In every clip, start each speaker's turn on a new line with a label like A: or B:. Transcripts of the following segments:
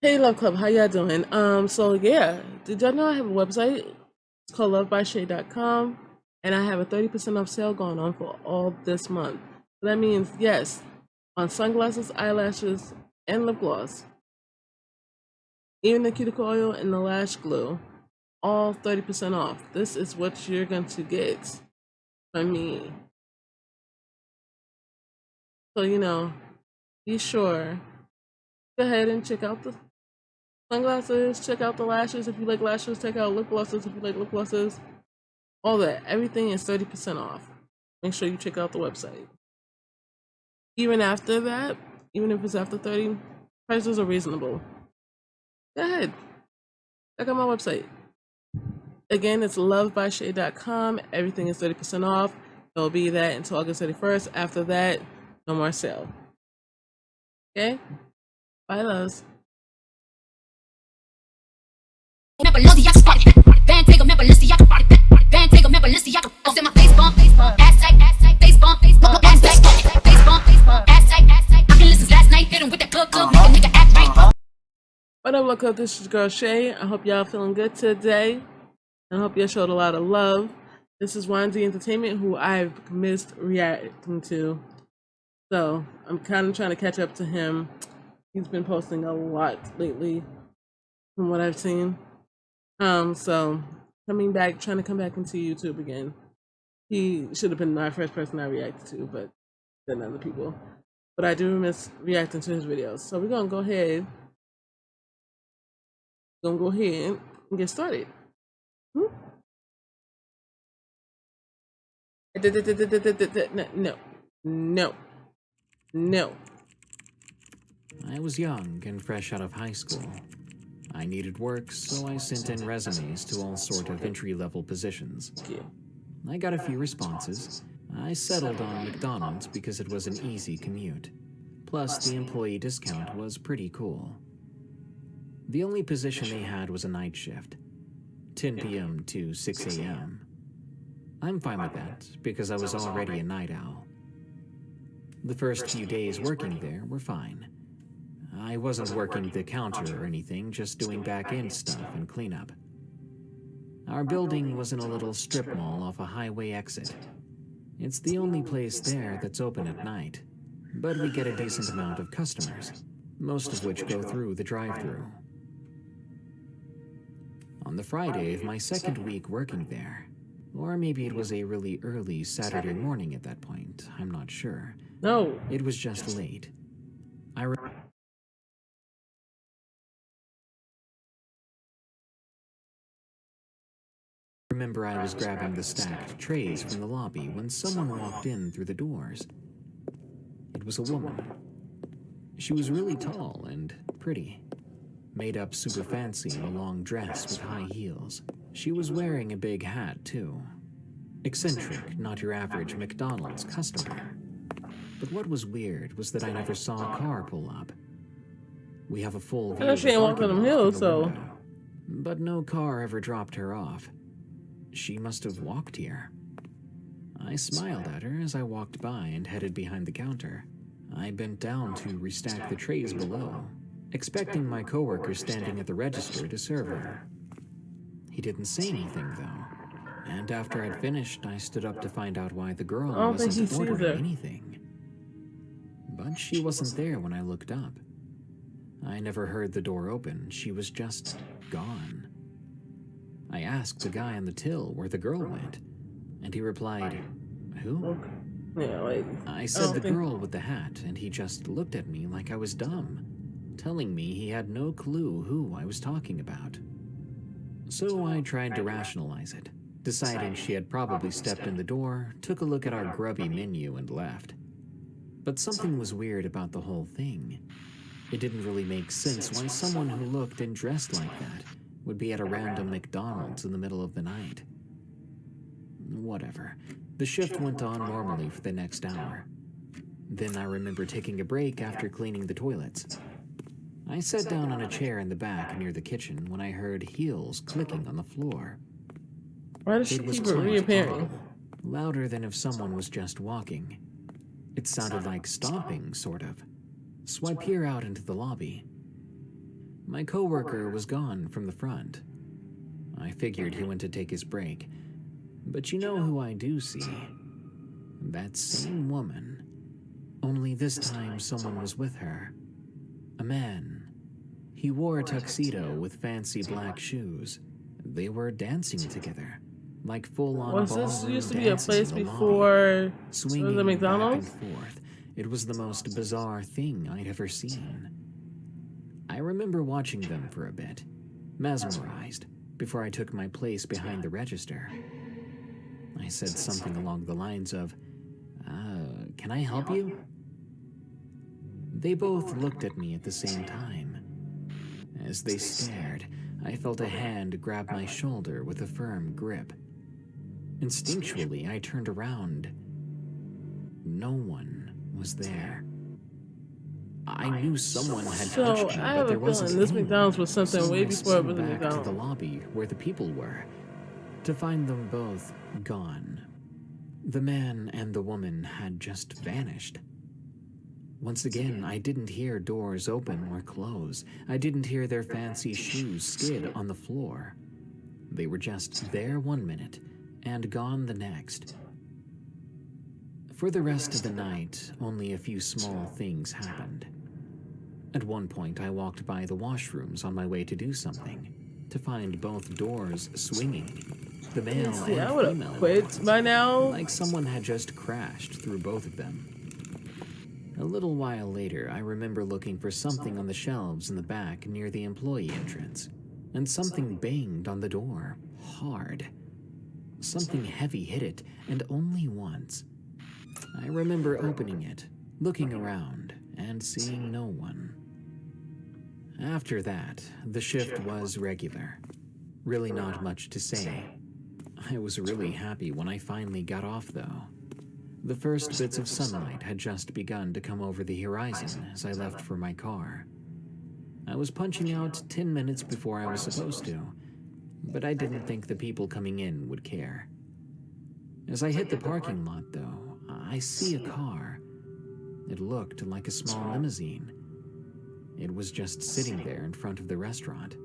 A: Hey Love Club, how y'all doing? So yeah, did y'all know I have a website? It's called lovebyshay.com and I have a 30% off sale going on for all this month. So that means yes, on sunglasses, eyelashes, and lip gloss, even the cuticle oil and the lash glue, all 30% off. This is what you're going to get from me. So be sure, go ahead and check out the sunglasses, check out the lashes if you like lashes, check out lip glosses if you like lip glosses. All that. Everything is 30% off. Make sure you check out the website. Even after that, even if it's after 30, prices are reasonable. Go ahead. Check out my website. Again, it's lovebyshay.com. Everything is 30% off. It'll be that until August 31st. After that, no more sale. Okay? Bye, loves. What up, look up? This is girl Shay. I hope y'all feeling good today. And I hope y'all showed a lot of love. This is Wannsee Entertainment, who I've missed reacting to. So I'm kind of trying to catch up to him. He's been posting a lot lately, from what I've seen. So coming back, trying to come back into YouTube again. He should have been my first person I reacted to, but then other people. But I do miss reacting to his videos. So we're gonna go ahead. And get started. No. No. No.
B: I was young and fresh out of high school. I needed work, so I sent in resumes to all sort of entry-level positions. I got a few responses. I settled on McDonald's because it was an easy commute. Plus, the employee discount was pretty cool. The only position they had was a night shift, 10 p.m. to 6 a.m. I'm fine with that because I was already a night owl. The first few days working there were fine. I wasn't working the counter or anything, just doing back-end stuff and cleanup. Our building was in a little strip mall off a highway exit. It's the only place there that's open at night, but we get a decent amount of customers, most of which go through the drive-thru. On the Friday of my second week working there, or maybe it was a really early Saturday morning at that point, I'm not sure.
A: No.
B: It was just late. I remember I was grabbing the stacked trays from the lobby when someone walked in through the doors. It was a woman. She was really tall and pretty, made up super fancy in a long dress with high heels. She was wearing a big hat, too. Eccentric, not your average McDonald's customer. But what was weird was that I never saw a car pull up. We have a full view
A: I know
B: of
A: she
B: the
A: ain't walked on
B: parking
A: them
B: lot
A: hills,
B: from the
A: so.
B: window, but no car ever dropped her off. She must have walked here. I smiled at her as I walked by and headed behind the counter. I bent down to restack the trays below, expecting my coworker standing at the register to serve her. He didn't say anything, though, and after I'd finished, I stood up to find out why the girl
A: I don't think he
B: wasn't
A: sees
B: ordering
A: her.
B: anything. But she wasn't there when I looked up. I never heard the door open. She was just gone. I asked the guy on the till where the girl went, and he replied, "Who?"
A: Yeah, like,
B: I said the girl with the hat, and he just looked at me like I was dumb, telling me he had no clue who I was talking about. So I tried to rationalize it, deciding she had probably stepped in the door, took a look at our grubby menu, and left. But something was weird about the whole thing. It didn't really make sense why someone who looked and dressed like that would be at a random McDonald's in the middle of the night. Whatever. The shift went on normally for the next hour. Then I remember taking a break after cleaning the toilets. I sat down on a chair in the back near the kitchen when I heard heels clicking on the floor.
A: why does she
B: It was
A: keep
B: quite
A: reappearing?
B: audible, louder than if someone was just walking. It sounded like stomping, sort of. So I peer out into the lobby. My coworker was gone from the front. I figured he went to take his break. But you know who I do see? That same woman. Only this time someone was with her. A man. He wore a tuxedo with fancy black shoes. They were dancing together, like full-on
A: Was
B: ballroom
A: this used to be a
B: dancing
A: place
B: in the
A: before
B: lobby, swinging
A: the
B: back and
A: McDonald's?
B: forth. It was the most bizarre thing I'd ever seen. I remember watching them for a bit, mesmerized, before I took my place behind the register. I said something along the lines of, can I help you? They both looked at me at the same time. As they stared, I felt a hand grab my shoulder with a firm grip. Instinctually, I turned around. No one was there. I knew someone had
A: So
B: touched me,
A: I
B: but
A: have
B: there
A: a
B: wasn't
A: feeling this
B: anyone.
A: McDonald's was something
B: So
A: way
B: I
A: before it
B: spun
A: was a
B: back to the
A: McDonald's.
B: lobby where the people were, to find them both gone. The man and the woman had just vanished. Once again, I didn't hear doors open or close. I didn't hear their fancy shoes skid on the floor. They were just there 1 minute and gone the next. For the rest of the night, only a few small things happened. At one point, I walked by the washrooms on my way to do something, to find both doors swinging. The male
A: See, I
B: and
A: would
B: female
A: have quit
B: ones,
A: by now.
B: like someone had just crashed through both of them. A little while later, I remember looking for something on the shelves in the back near the employee entrance, and something banged on the door, hard. Something heavy hit it, and only once. I remember opening it, looking around, and seeing no one. After that, the shift was regular. Really not much to say. I was really happy when I finally got off, though. The first bits of sunlight had just begun to come over the horizon as I left for my car. I was punching out 10 minutes before I was supposed to, but I didn't think the people coming in would care. As I hit the parking lot, though, I see a car. It looked like a small limousine. It was just sitting there in front of the restaurant.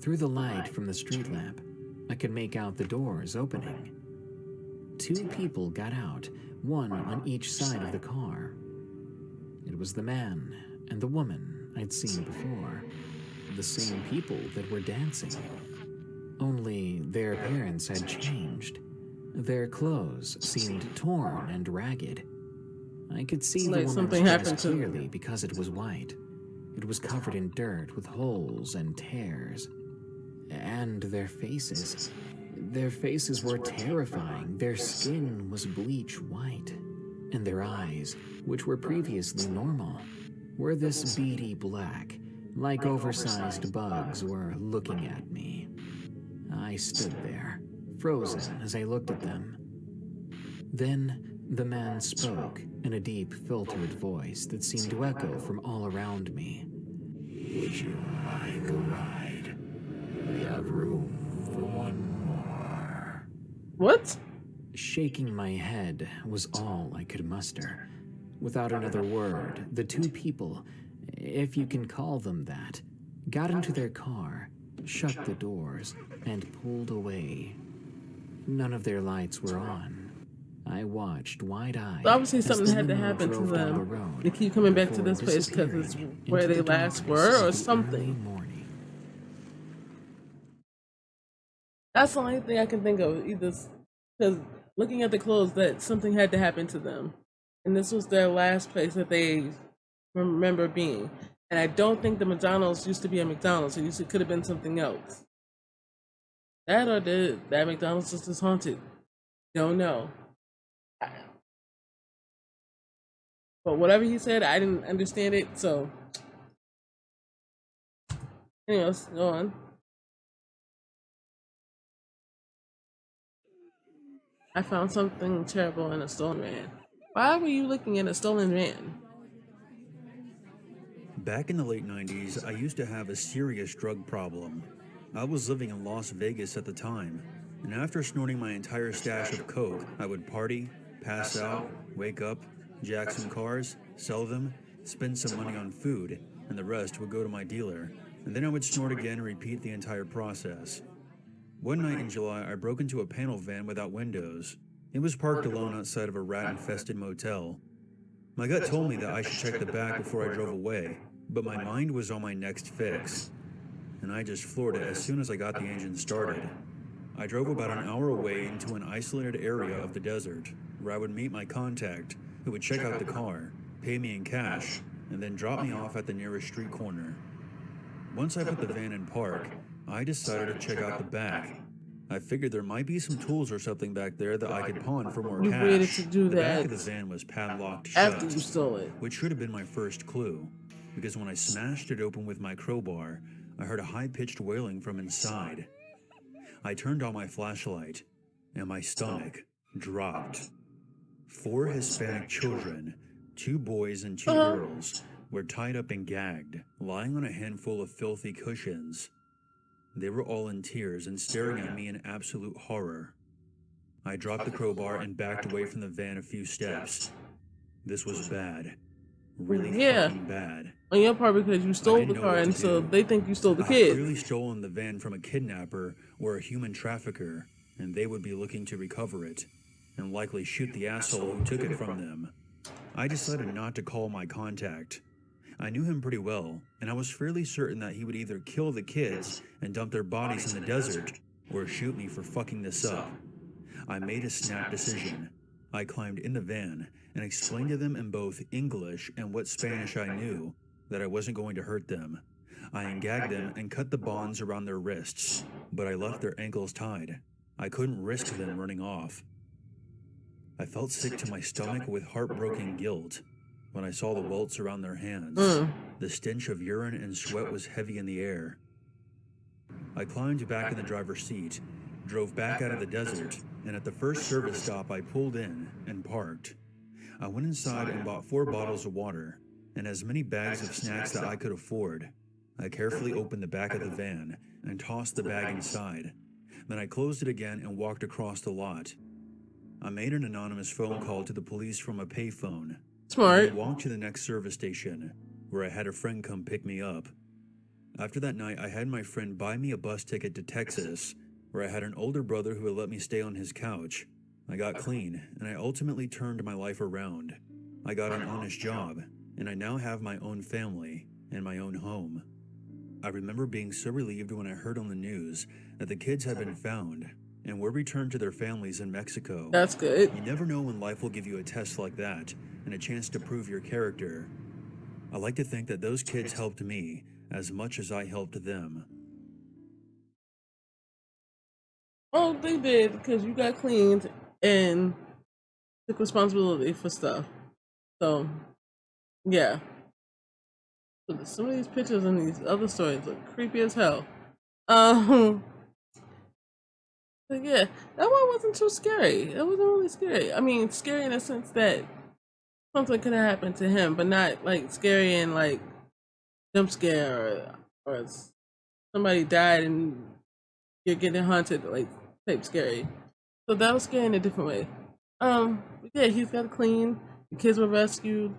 B: Through the light from the street lamp, I could make out the doors opening. 2 people got out, one on each side of the car. It was the man and the woman I'd seen before, the same people that were dancing. Only their appearance had changed. Their clothes seemed torn and ragged. I could see
A: Like
B: the
A: something
B: woman's
A: happened
B: dress
A: to them.
B: clearly because it was white. It was covered in dirt with holes and tears. And their faces. Their faces were terrifying. Their skin was bleach white. And their eyes, which were previously normal, were this beady black, like oversized bugs were looking at me. I stood there, frozen as I looked at them. Then the man spoke in a deep, filtered voice that seemed to echo from all around me. Would you like a ride? We have room for one more.
A: What?
B: Shaking my head was all I could muster. Without another word, the 2 people, if you can call them that, got into their car, shut the doors, and pulled away. None of their lights were on. I watched wide-eyed.
A: Obviously,
B: as
A: something
B: the
A: had to
B: limo
A: happen to
B: drove down the
A: them.
B: road
A: They keep coming back to
B: before
A: this place because it's
B: disappearing
A: where
B: into
A: they
B: the
A: last
B: darkness
A: were, or
B: of the early
A: something.
B: morning.
A: That's the only thing I can think of. Either because looking at the clothes, that something had to happen to them, and this was their last place that they remember being. And I don't think the McDonald's used to be a McDonald's. It could have been something else. That or that McDonald's is just haunted. Don't know. But whatever he said, I didn't understand it. So, anyways, go on. I found something terrible in a stolen van. Why were you looking at a stolen van?
C: Back in the late 90s, I used to have a serious drug problem. I was living in Las Vegas at the time, and after snorting my entire stash of coke, I would party, pass out, wake up, jack some cars, sell them, spend some money on food, and the rest would go to my dealer, and then I would snort again and repeat the entire process. One night in July, I broke into a panel van without windows. It was parked alone outside of a rat-infested motel. My gut told me that I should check the back before I drove away, but my mind was on my next fix, and I just floored it as soon as I got the engine started. I drove about an hour away into an isolated area of the desert, where I would meet my contact, who would check out the car, pay me in cash, and then drop me off at the nearest street corner. Once I put the van in park, I decided to check out the back. I figured there might be some tools or something back there that I could pawn for more
A: You
C: cash.
A: waited to do
C: The
A: that
C: back of the van was padlocked shut,
A: after you stole it.
C: which should have been my first clue, because when I smashed it open with my crowbar, I heard a high-pitched wailing from inside. I turned on my flashlight, and my stomach dropped. 4 Hispanic children, 2 boys and 2 girls, were tied up and gagged, lying on a handful of filthy cushions. They were all in tears and staring at me in absolute horror. I dropped the crowbar and backed away from the van a few steps. This was bad. Really fucking bad.
A: On your part, because you stole the
C: didn't know
A: car,
C: what
A: and
C: to
A: so
C: do.
A: they think you stole the
C: I
A: kid.
C: clearly stolen the van from a kidnapper or a human trafficker, and they would be looking to recover it, and likely shoot the asshole who took it from them. I decided not to call my contact. I knew him pretty well, and I was fairly certain that he would either kill the kids and dump their bodies in the desert, or shoot me for fucking this up. I made a snap decision. I climbed in the van and explained to them in both English and what Spanish I knew that I wasn't going to hurt them. I ungagged them and cut the bonds around their wrists, but I left their ankles tied. I couldn't risk them running off. I felt sick to my stomach with heartbroken guilt when I saw the welts around their hands. The stench of urine and sweat was heavy in the air. I climbed back in the driver's seat, drove back out of the desert, and at the first service stop I pulled in and parked. I went inside and bought 4 bottles of water and as many bags of snacks that I could afford. I carefully opened the back of the van and tossed the bag inside. Then I closed it again and walked across the lot. I made an anonymous phone call to the police from a payphone.
A: Smart.
C: I walked to the next service station, where I had a friend come pick me up. After that night, I had my friend buy me a bus ticket to Texas, where I had an older brother who would let me stay on his couch. I got clean, and I ultimately turned my life around. I got an honest job, and I now have my own family and my own home. I remember being so relieved when I heard on the news that the kids had been found and were returned to their families in Mexico.
A: That's good.
C: You never know when life will give you a test like that and a chance to prove your character. I like to think that those kids helped me as much as I helped them.
A: Oh, they did, because you got cleaned and took responsibility for stuff. So, yeah. But some of these pictures and these other stories look creepy as hell. But yeah, that one wasn't too scary. It wasn't really scary. I mean, scary in the sense that something could have happened to him, but not like scary and like jump scare or somebody died and you're getting haunted, like type scary. So that was scary in a different way. Yeah, he's got clean. The kids were rescued,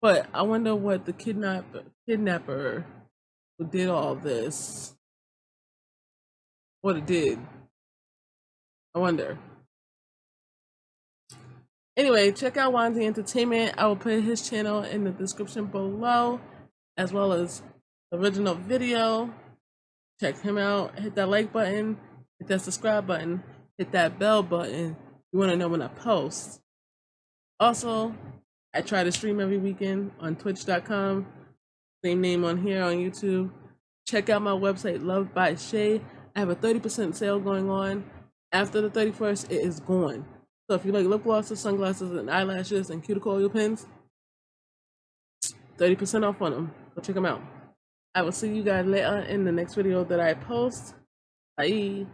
A: but I wonder what the kidnapper who did all this, what it did. I wonder. Anyway, check out Wannsee Entertainment. I will put his channel in the description below, as well as the original video. Check him out. Hit that like button, hit that subscribe button, hit that bell button. You want to know when I post. Also, I try to stream every weekend on twitch.com. Same name on here on YouTube. Check out my website, Loved by Shay. I have a 30% sale going on. After the 31st, it is gone. So if you like lip glosses, sunglasses, and eyelashes, and cuticle oil pens, 30% off on them. So check them out. I will see you guys later in the next video that I post. Bye.